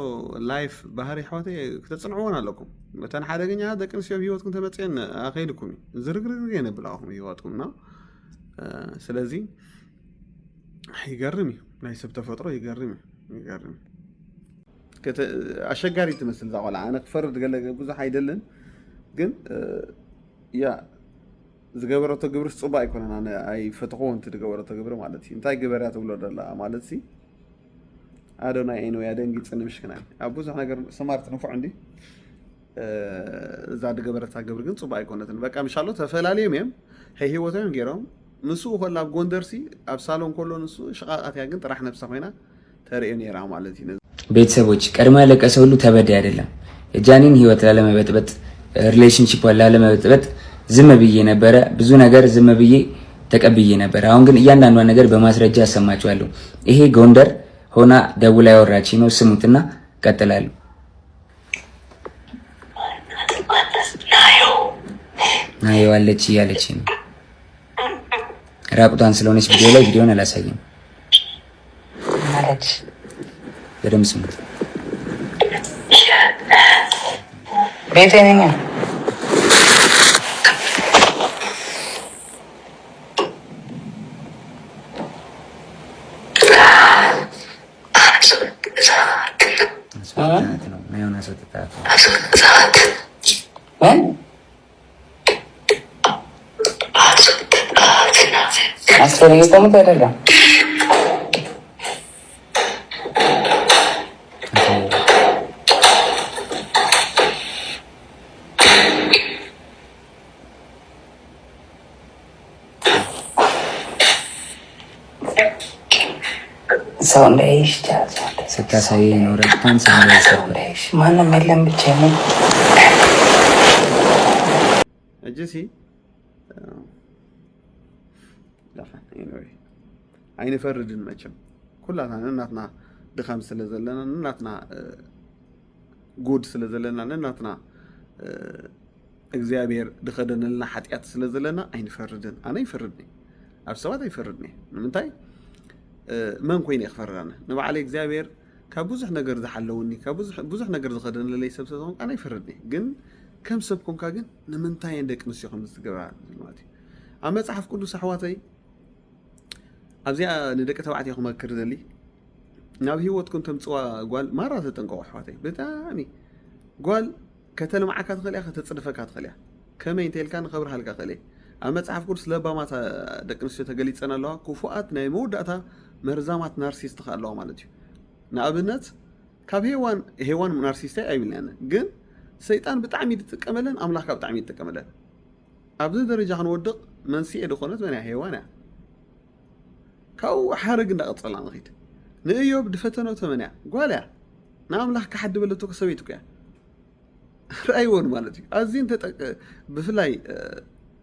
ላይፍ ባህሪ ኣሕዋተይ ክተፅንዕዎን ኣለኩም። እተን ሓደገኛ ደቂ ኣንስትዮ ብሂወትኩም ተመፅአን ኣኸይድኩም እዩ ዝርግርግ የነብላኹም ሂወትኩም ና ስለዚ ይገርም እዩ ናይ ሰብ ተፈጥሮ ይገርም እዩ። ኣሸጋሪ ትመስል ዛ ቆልዓ ኣነ ክፈርድ ገለ ብዙሕ ኣይደለን ግን ያ ዝገበረቶ ግብሪ ፅቡቅ ኣይኮነን። ኣነ ኣይፈትኾን እቲ ዝገበረቶ ግብሪ ማለት እዩ። እንታይ ግበርያ ትብሎ ደላ ማለት ሲ ኣዶናይ ዓይኖ ያደንጊፅኒ ምሽክናል ኣብ ብዙሕ ነገር ስማርት ንፉዕ እንዲ እዛ ዝገበረታ ግብሪ ግን ፅቡቅ ኣይኮነትን። በቃ ምሻሎ ተፈላለዮም እዮም ሂወቶም ገይሮም ምስኡ ከላ ኣብ ጎንደርሲ ኣብ ሳሎን ከሎ ንሱ ሽቃቃት ያ ግን ጥራሕ ነብሳ ኮይና ተርእዮ ነይራ ማለት እዩ። ቤተሰቦች ቀድሞ ያለቀሰ ሁሉ ተበዳይ አይደለም። የጃኒን ህይወት ላለመበጥበጥ ሪሌሽንሺፕ ላለመበጥበጥ ዝም ብዬ ነበረ። ብዙ ነገር ዝም ብዬ ተቀብዬ ነበር። አሁን ግን እያንዳንዷን ነገር በማስረጃ አሰማችኋለሁ። ይሄ ጎንደር ሆና ደውላ ያወራች ነው። ስሙትና ቀጥላለሁ። ናየው አለች እያለች ነው። ራቁቷን ስለሆነች ቪዲዮ ላይ ቪዲዮን አላሳየም አለች። በደምብ ስሙት። ቤተኛ ነው የሆነ ሰው ተጣጣ አስተሪኝ ቆም ተደረጋ ሰው እንዳይሽ ስታሳይ ኖረታን ሰው እንዳይሽ ማንም የለም ብቻ ነው እጅሲ አይንፈርድን መቼም ኩላታና እናትና ድኻም ስለዘለና እናትና ጉድ ስለዘለና እናትና እግዚአብሔር ድኸደንልና ኃጢአት ስለዘለና አይንፈርድን አነ ይፈርድኒ ኣብ ሰባት አይፈርድኒ ንምንታይ መን ኮይነ ይኽፈራነ ንባዕለ እግዚአብሔር ካብ ብዙሕ ነገር ዝሓለውኒ ካብ ብዙሕ ነገር ዝኸደንለይ ሰብ ስለሆንኩ ኣነ ይፈርድኒ ግን ከም ሰብ ኮንካ ግን ንምንታይ ደቂ ኣንስትዮ ከም ዝትገብራ ማለት እዩ ኣብ መፅሓፍ ቅዱስ ኣሕዋተይ ኣብዚኣ ንደቂ ተባዕትዮ ክመክር ዘሊ ናብ ሂወትኩም ተምፅዋ ጓል ማራ ተጠንቀቑ ኣሕዋተይ ብጣዕሚ ጓል ከተልምዓካ ትኽእል እያ ከተፅድፈካ ትኽእል እያ ከመይ እንተይልካ ንኸብርሃልካ ክእል እየ ኣብ መፅሓፍ ቅዱስ ለባማት ደቂ ኣንስትዮ ተገሊፀን ኣለዋ ክፉኣት ናይ መወዳእታ መርዛማት ናርሲስት ኸ ኣለዋ ማለት እዩ ንኣብነት ካብ ሄዋን ናርሲስታይ ኣይብልናነ ግን ሰይጣን ብጣዕሚ ዝጥቀመለን ኣምላኽካ ብጣዕሚ ይጥቀመለን ኣብዚ ደረጃ ክንወድቕ መንስኤ ድኾነት መን እያ ሄዋን እያ ካብኡ ሓረግ እንዳቐፀላ ንኽድ ንእዮብ ድፈተኖቶ መን እያ ጓል እያ ንኣምላኽ ክሓድበለቶ ሰበይቱ እያ ርኣይዎን ማለት እዩ ኣዝየን ብፍላይ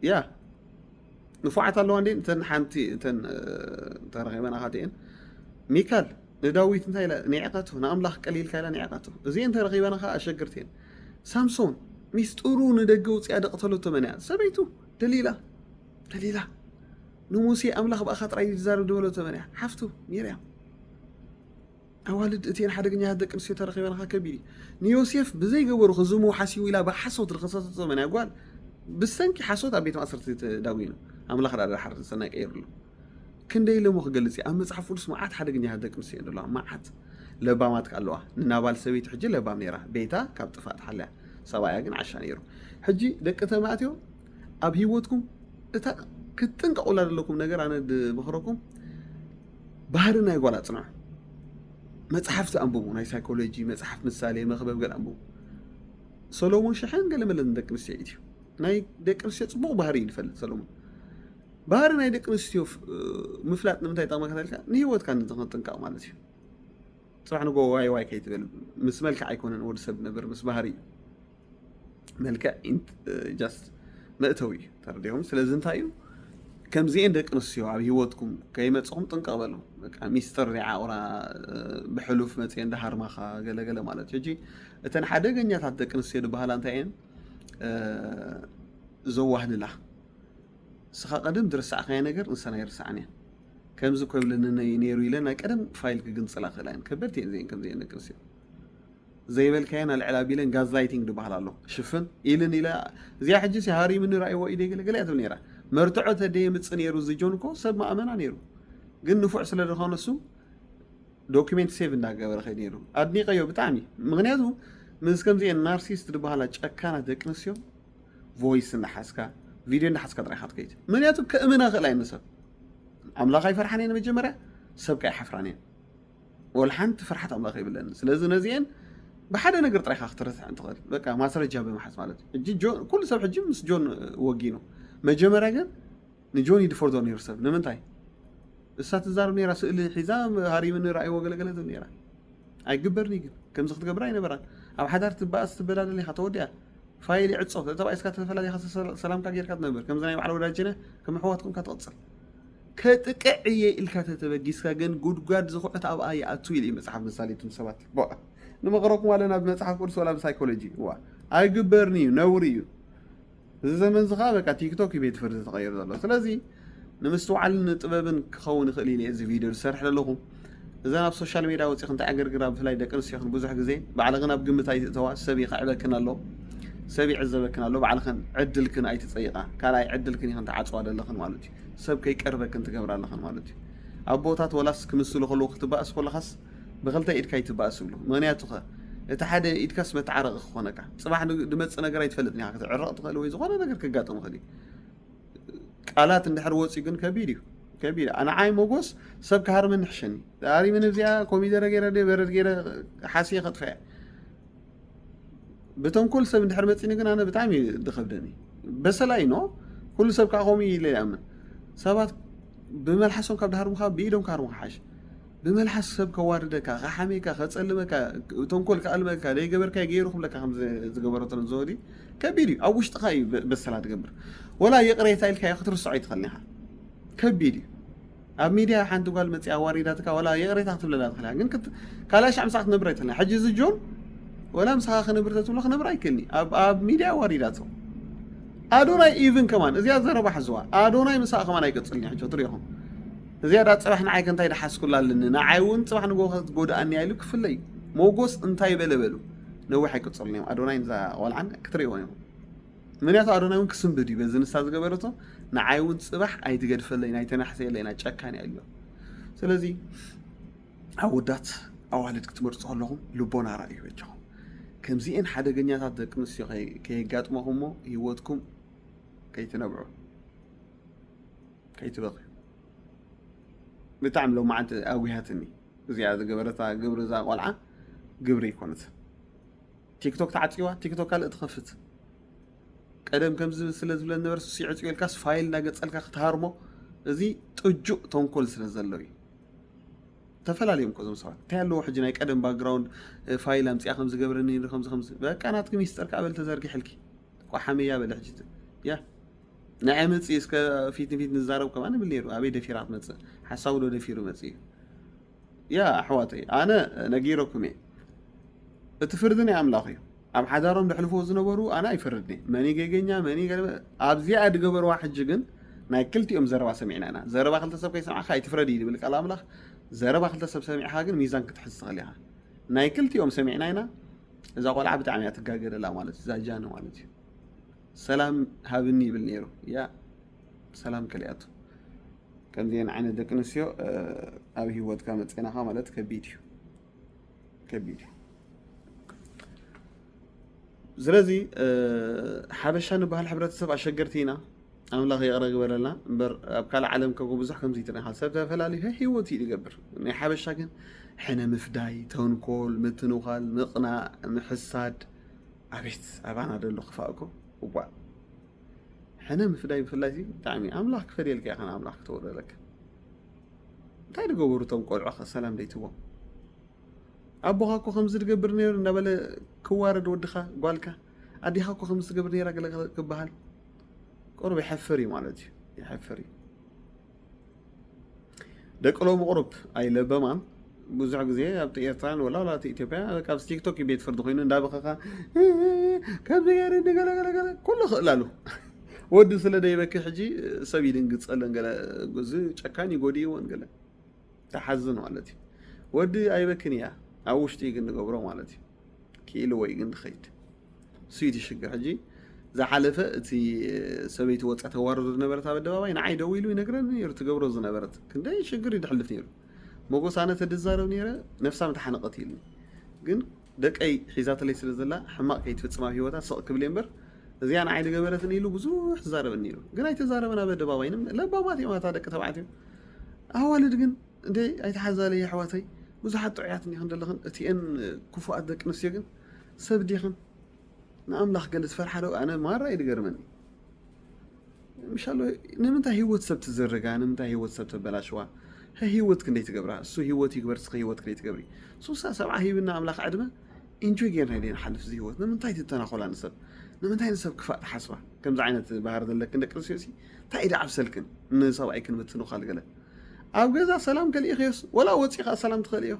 ያ ንፉዓት ኣለዋ እንዴ እንተን ሓንቲ እንተን ተረኺበና ካትአን ሚካል ንዳዊት እንታይ ኢላ ኒዕቐቱ ንኣምላኽ ቀሊልካ ኢላ ኒዕቐቱ እዚአን ተረኺበና ከዓ ኣሸግርቲ እየን ሳምሶን ሚስጥሩ ንደገ ውፅያ ደቕተለቶ መን እያ ሰበይቱ ደሊላ ንሙሴ ኣምላኽ ብኣኻ ጥራይ ዝዛረብ ድበለቶ መን እያ ሓፍቱ ሚርያም ኣዋልድ እቲአን ሓደገኛ ደቂ ኣንስትዮ ተረኺበና ከቢድ ንዮሴፍ ብዘይገበሩ ክዝሙ ሓሲቡ ኢላ ብሓሶት ዝኸሰተቶ መን እያ ጓል ብሰንኪ ሓሶት ኣብ ቤት ማእሰርቲ ተዳዊኑ ኣምላኽ ዳሓር ሰናይ ቀይሩሉ ክንደይ ለሞ ክገልፅ ኣብ መፅሓፍ ቅዱስ መዓት ሓደገኛ ደቂ ኣንስትዮ ኣለዋ መዓት ለባማት ኣለዋ ንናባል ሰበይቱ ሕጂ ለባም ነይራ ቤታ ካብ ጥፋእ ተሓልያ ሰብኣያ ግን ዓሻ ነይሩ ሕጂ ደቂ ተባዕትዮ ኣብ ሂወትኩም እታ ክትጥንቀቑላ ዘለኩም ነገር ኣነ ድመኽረኩም ባህሪ ናይ ጓል ኣፅንዑ መፅሓፍቲ ኣንብቡ ናይ ሳይኮሎጂ መፅሓፍ ምሳሌ መኽበብ ገለ ኣንብቡ ሰሎሞን ሸሓን ገለ መለት ደቂ ኣንስትዮ እዩ ናይ ደቂ ኣንስትዮ ፅቡቕ ባህሪ እዩ ንፈልጥ ሰሎሞን ባህሪ ናይ ደቂ ኣንስትዮ ምፍላጥ ንምንታይ ጠቕመካ ተልካ ንሂወትካ ንጥንቀቕ ማለት እዩ صراحة نقول واي كيتبل مس ملكة عيكون نقول سب نبر مس بهاري ملكة انت جاست مأتوي ترى اليوم سلازم تايو كم زين دك نسيو عبي هوتكم كيما تصوم تنقبلوا ميستر رعا ورا بحلوف متين دهار ماخا قلا مالت يجي تن حدا غنيا تدك نسيو بهالان تاين زوهن له سخا قدم درس عقاي نجر انسان يرسعني كم زكوا لنا ينيرو لنا قدم فايل كجن صلاخ لاين كبرتين زين كم زين نكرسي زي بالكيان العلابي لين غاز لايتنج دبحال الله شفن إلين إلى زي حجي سهاري من رأي وإيدي قال يا تنيرا مرتعه تدي متصنيرو زي جونكو سب ما أمانة نيرو قل نفوع سلا رخانسو دوكيمنت سيف ناقة ولا خيرو أدني قيو بتعمي مغنياتو من كم زي النارسيست دبحال أكانت دكنسيو فويس نحسكا فيديو نحسكا رايحات كيت مغنياتو كأمنا خلاين نسب أملاقي فرحانين بجمرة سبك حفرانين والحنت فرحت أملاقي بالله سلازم نزين بحدا نقدر طريقة اخترت عن تقول بقى ما صار جابه ما حس مالتي جي جون كل سبب حجي مس جون وجينه ما جمرة جن نجون يدفور دون يرسب نمنتاي السات الزار نيرا سئل الحزام هاري من رأي وقلا نيرا أي جبرني كم زخت جبرين برا أو حدرت بقى استبدال اللي خطوديا فايل يعد صوت تبع إسكات الفلادي خاص سلام كجير كات نبر كم زناي على ولادنا كم حواتكم كاتقصر كتقعيه الكاتة بجيسكا جن جود زخوت أو أي أطويل مسحب مثالي تمسوات بقى نمغرقكم علينا بمسحب كورس ولا بسايكولوجي وا أي جبرني نوريو زمن زغابك على تيك توك يبيت فرد تغير الله سلازي نمستو على نتبابن خون خليلي إذا فيديو سرح لهم إذا أنا بسوشيال ميديا وتيخن تعجر قراب فلاي دكان سيخن بوزح جزين بعد غنا بقمة أي توا سبي قاعدة كنا الله سبي عزبة كنا الله بعد خن عدل كنا أي تسيقة كلا يعدل كنا يخن تعاد سواد الله خن مالتي سب كي كربك كنت كبر الله خن مالتي أبوتات ولاس كمسلو خلوق تبأس ولا خس بغلطة إيد كي تبأس له منياتها حدا إتكاس متعرق خونك صباح دمت أنا قريت فلتني هكذا عرقت قالوا يزغونا نقدر كقاطم خلي قالات إن حروتي جن كبير أنا عاي موجوس سب كهر من حشني داري من بزيا كوميديا رجيرة دي برد جيرة حاسية خطفة بتوم كل سب إن حرمتي نقول أنا بتعمي دخبدني بس لا ينو كل سب كهومي اللي أمن سبات بملحسهم كبدهر مخاب بيدهم كهر مخاش بملحس سب كواردة كحامي كختصلمة كتوم كل كألمة كلي جبر كيجيرو خبلا كهم زجبرات الزودي كبيري أو وش تخاي بس لا تجبر ولا يقرأ يتايل كي يخطر الصعيد خليها كبيري أميديا حنتو قال متي وارداتك ولا يقرأ تكتب لنا خليها جن كت كلاش عم ساعة نبرة خليها حجز الجون ولا مساخ نبرة ولا خنبرة يكلني أب ميديا وارداته أدوناي إيفن كمان زياد زربا حزوا أدوناي مساخ كمان يقتصلني حجو طريقهم زيادة صباحنا عاي كنتاي دحس كلها لنا عايون صباح نقول جود أني أيلك في الليل موجوس انتاي بلبلو نوح يقتصلني أدوناي نزا ولا عن كتري وينهم من يا أدوناي ونكسم بدي بزن استاذ جبرته نعايون صباح أي تقدر في الليل أي تنحسي الليل أتشكاني أيوه سلزي عودات أوالد كتمر صالهم لبنا رأيه وجههم كم زين حدا جنيات هذا كنسي كي جات ما هم يودكم كي تنبعوا كي تبقي بتعملوا مع أوجهاتني زيادة جبرتها جبر زا قلعة جبري كونت تيك توك تعطيوا تيك توك قال اتخفت قدم كم سلز بلا نبرس سيعطيو الكاس فايل ناقص لك تهارمو زي تجو تنكل سلزلوي تفلاليهم كوزم سوا تيالو حجنا يقدم باك جراوند فايل امصيا خمس جبرني خمس بقى ناتكم يسترك قبل تزرقي حلكي وحمية بلحجت يا نعمت إسك فيت نزارو كمان بالليرو أبي دفيرات متصل حساولو دفيرو متصل يا أحواتي أنا نجيركم تفردني أملاخي أم حدارهم بحلفو زنبرو أنا يفردني ماني جيجنيا ماني قال أبزي أد جبر واحد جن ناكلت يوم زربا سمعنا أنا زربا خلت سب كيس معك تفردي لي بالك الأملاخ زربا خلت سب سمع حاجة ميزان كتحس عليها ناكلت يوم سمعنا أنا إذا قال عبد عميات الجاجر لا مالت زاجان مالت سلام هابني بالنيرو يا سلام كلياتو كم زين عين الدكنسيو أبي هو كامت أنا خاملت كبيديو زلزي حبشان بهالحبرات السبع شجرتينا أنا لا غير قبلنا بر أبقى عالم كوكب بزح كم زيتنا حسبتها فلالي هي وتي يقبر يعني حبشان حنا مفداي تونكول متنوخال مقنع محساد عبيت أبانا دلو خفاكو وبا حنا مفداي فلاتي تعمي أملاك فريلك يا أخي أملاك تقول لك تايد قبرو تونكول عخ السلام ديتوا أبوها كو خمس تقبر نير نبلا كوارد ودخا قالك أديها كو خمس تقبر نير أقل كبهال قرب يحفري مالتي يحفري دقلو مقرب أي لبمان بزح جزية أبت إيرتران ولا تيجي كاب تيك توك بيت فرد خوينو دابخا كاب زيارة نقلا كله خلالو ود سلا دايبك حجي سبيلن قصلن قلا جزء شكاني قودي وانقلا تحزن مالتي ود أيبكنيا أوشتي جن قبره مالتي كيلو ويجن خيت سيدي شجع حجي زحلفة تي سبيت وقت أتوارد نبرت هذا الدواء عايد ويلو ينقرن يرتقبره زنبرت كندا يشجر يدحلفني موجوس أنا تدزارو نيرة نفسها متحنقتيلني جن دك أي حيزات اللي سلزلا حماق كي تفتسمع في وقتها ساق كبلينبر زي أنا عايد قبرت نيلو بزوح زارب النيلو جن أي تزارب أنا بدأ باباينم لا باباتي ما تادك تبعتهم أولد جن دي أي تحزالي حواتي وزحت عياتني خند لخن أتي إن كفو أدك نفسي جن سبدي خن نعم لخ قلت فرحة لو أنا ما رأيت قرمني مش الله نمتى هي واتسبت الزرقة نمتى هي واتسبت بلاشوا هي وات كندي تقبرها سو هي وات يقبر سقي وات كندي تقبري سو سبعة هي بنا أملاخ عدمة إنجوي جين هيدين حلف زي وات نمتى تتناقل عن السب نمتى نسب كفاء حسبة كم زعينة بهار ذلك كندك رسيسي تايد عبسلكن نسب أي كلمة تنو خالق له أو جزا سلام كلي خيس ولا واتسيخ سلام تخليه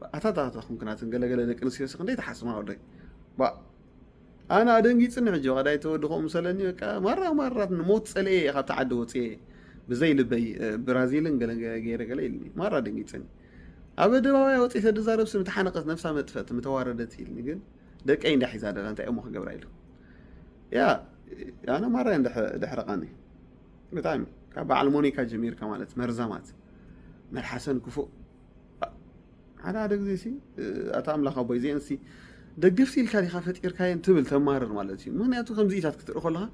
أتاتا ممكن أتنقل قال لك رسيسي كندي تحسب ما أودي با أنا أدنجي سنة جو غدا يتودخو مسلني مرة نموت سلي خاب تعدو تي بزي لبي برازيلن غير قليلني مرة أدنجي سنة أبدا ما يوطي تدزارب سم تحنقت نفسها متفت متواردت هيلني قل دك أين دحي زاد أنت أمك قبرايلو يا أنا مرة دحرقاني بتعمل بعلموني كجمير كمالت مرزمات من الحسن كفو أنا أدق زي سي أتعمل خبوي زي نسي ደገፍቲ ኢልካ ዲኻ ፈጢርካየን ትብል ተማርር ማለት እዩ ምክንያቱ ከምዚ ኢታት ክትርኢ ከለኻ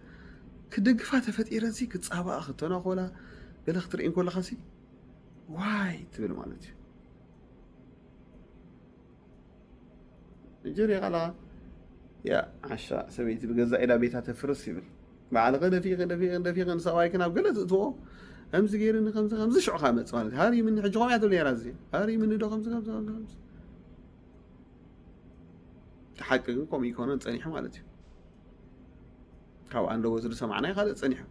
ክደግፋ ተፈጢረን ክትፃባኣ ክትተናኮላ ገለ ክትርእን ከለኻ ዋይ ትብል ማለት እዩ ንጀር የቃላ ያ ዓሻ ሰበይቲ ብገዛ ኢዳ ቤታ ተፍርስ ይብል በዓል ቀደፊቕን ሰብኣይክን ኣብ ገለ ትእትዎ ከምዚ ገይርኒ ከምዚ ሽዑኻ መፅ ማለት እዩ ሃሪ ምኒ ሕጂ ከምያ ትብል ነራ እዚ ሃሪ ምኒ ዶ ከምዚ ሓቂ ግን ከምኡ ይኮነን ፀኒሑ ማለት እዩ ካብኣ እንደወስዱ ሰማዕናይ ካልእ ፀኒሑ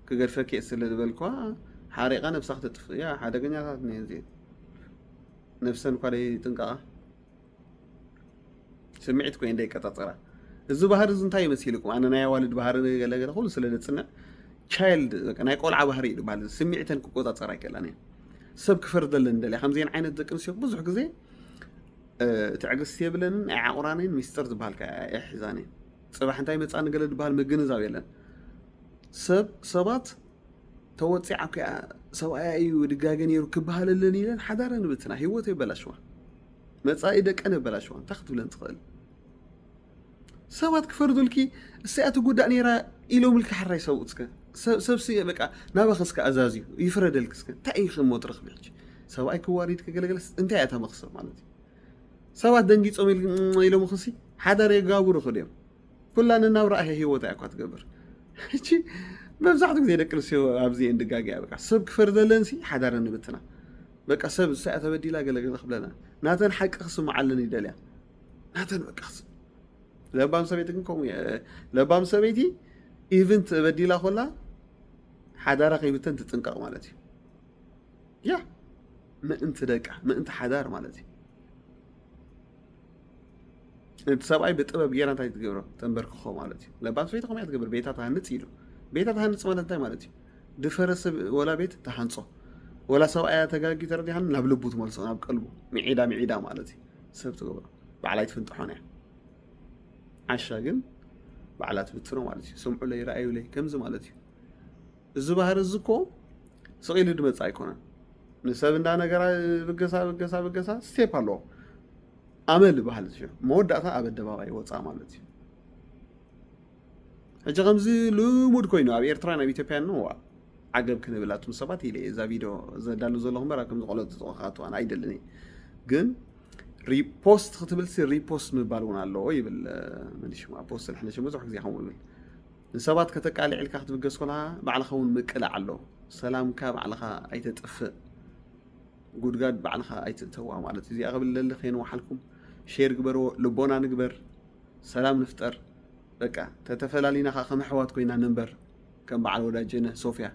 ክገድፈኪ እየ ስለ ዝበልኳ ሓሪቓ ነብሳ ክትጥፍእ ያ ሓደገኛታት እኒአን እዚአን ነብሰን እኳ ጥንቀቓ ስምዒት ኮይን እንዳይቀጣፀራ እዚ ባህሪ እዚ እንታይ ይመስልኩም ኣነ ናይ ኣዋልድ ባህሪ ገለገለ ኩሉ ስለ ዘፅንዕ ቻይልድ ናይ ቆልዓ ባህሪ እዩ ዝበሃል ስምዒተን ክቆፃፀራ ኣይከኣላን እየን ሰብ ክፈርደለን እንደልያ ከምዚአን ዓይነት ደቂ ኣንስትዮ ብዙሕ ግዜ ትዕግስቲ የብለንን ኣይዓቑራንን ሚስጥር ዝበሃልካ ኣይሒዛን እየን ፅባሕ እንታይ መፃ ንገለ ዝበሃል ምግንዛብ የለን ሰባት ተወፂዓ ከ ሰብኣያ እዩ ድጋገ ነይሩ ክበሃለለን ኢለን ሓዳረ ንብትና ሂወት ይበላሽዋ መፃኢ ደቀን ይበላሽዋ እንታይ ክትብለን ትኽእል ሰባት ክፈርዱልኪ እስያ ትጉዳእ ነይራ ኢሎም ልካ ሓራይ ሰብኡትከ ሰብሲ በቃ ናባኸስካ ኣዛዝዩ ይፍረደልክስከ እንታይ እዩ ክሞ ትረኽቢ ሕጂ ሰብኣይ ክዋሪድ ከገለገለስ እንታይ እያ ተመኽሰብ ማለት እዩ ሰባት ደንጊፆም ኢሎም ክሲ ሓዳር የጋብሩ ክድዮም ኩላ ንናብራ ሂወት እያ እኳ ትገብር ሕጂ መብዛሕትኡ ግዜ ደቂ ኣንስትዮ ኣብዚአን ድጋግ እያ በቃ ሰብ ክፈርደለን ሓዳረ ንብትና በቃ ሰብ እስያ ተበዲላ ገለገለ ክብለና ናተን ሓቂ ክስምዓለን ይደልያ ናተን በቃ ለባም ሰበይቲ ግን ከምኡ ለባም ሰበይቲ ኢቨን ተበዲላ ኮላ ሓዳራ ከይብተን ትጥንቀቕ ማለት እዩ ያ ምእንቲ ደቃ ምእንቲ ሓዳር ማለት እዩ እቲ ሰብኣይ ብጥበብ ጌራ እንታይ ትገብሮ ተንበርክኾ ማለት እዩ ለባም ሰበይቲ ከምያ ትገብር ቤታ ተሃንፅ ኢሉ ቤታ ተሃንፅ ማለት እንታይ ማለት እዩ ድፈረሰ ወላ ቤት ተሃንፆ ወላ ሰብኣያ ተጋጊ ተረዲሓን ናብ ልቡ ትመልሶ ናብ ቀልቡ ሚዒዳ ማለት እዩ ሰብ ትገብሮ ባዕላይ ትፍንጥሖን እያ ዓሻ ግን ባዕላት ብትኖ ማለት እዩ ስምዑለይ ረኣዩለይ ከምዚ ማለት እዩ እዚ ባህሪ እዚ እኮ ስቂሉ ድመፅእ ኣይኮነን ንሰብ እንዳ ነገራ ብገሳ ስቴፕ ኣለዎ ኣመል ባህል እዩ መወዳእታ ኣብ ኣደባባይ ወፃእ ማለት እዩ ሕጂ ከምዚ ልሙድ ኮይኑ ኣብ ኤርትራ ናብ ኢትዮጵያ ነው ዓገብ ክንብላቱም ሰባት ኢለ እዛ ቪድዮ ዘዳሉ ዘለኹ እምበር ከምዚ ቆለጡ ተኸኻትዋን ኣይደልን ግን ሪፖስት ክትብል ሪፖስት ምባል እውን ኣለዎ ይብል መንሽማ ፖስት ንሕና ብዙሕ ግዜ ከምኡ ይብል ንሰባት ከተቃልዕ ኢልካ ክትብገስ ኮልካ ባዕልኻ እውን ምቅላዕ ኣሎ ሰላምካ ባዕልኻ ኣይተጥፍእ ጉድጋድ ባዕልኻ ኣይትእተዋ ማለት እዩ እዚኣ ቅብል ለሊ ከይንዋሓልኩም ሼር ግበርዎ ልቦና ንግበር ሰላም ንፍጠር በቃ ተተፈላሊና ከም ኣሕዋት ኮይና ንንበር ከም በዓል ወዳጀነ ሶፍያ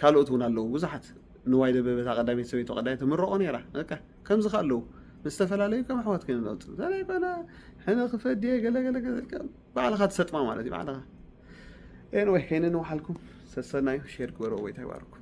ካልኦት እውን ኣለዉ ብዙሓት ንዋይ ደበበታ ቀዳሜት ሰበይቶ ቀዳሜት ትምረቆ ነይራ በቃ ከምዚ ከ ኣለዉ مستفلا كم حوات كنا نقول ذلك أنا هنا خفدي قال بعد خد ست ما مالتي بعدها إنه وحكينا إنه حالكم سسرنا شير كورو ويتابعكم